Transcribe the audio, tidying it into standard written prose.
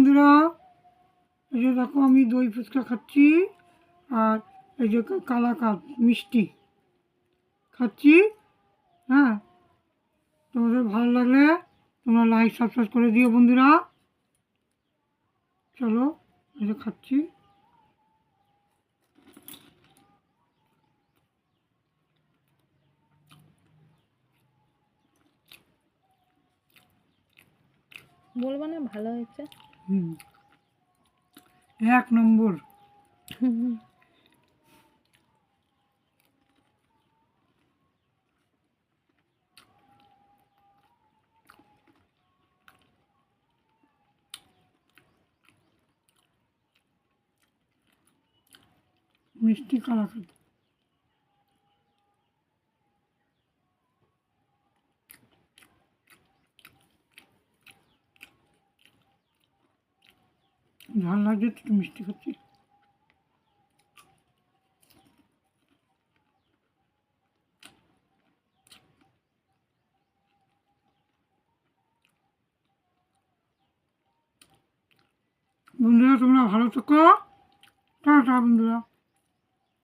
বন্ধুরা, এই যে দেখো আমি দই ফুচকা খাচ্ছি আর এই যে কালাকাঁদ মিষ্টি খাচ্ছি। হ্যাঁ, তোমাদের ভালো লাগলে তোমরা লাইক সাবস্ক্রাইব করে দিও বন্ধুরা। চলো এই যে খাচ্ছি। বলবো না ভালো হয়েছে? এক নম্বর। মিষ্টি কালাকাঁদ। ঝাল লাগছে, একটু মিষ্টি খাচ্ছি। বন্ধুরা তোমরা ভালো থেকো। টাটা বন্ধুরা।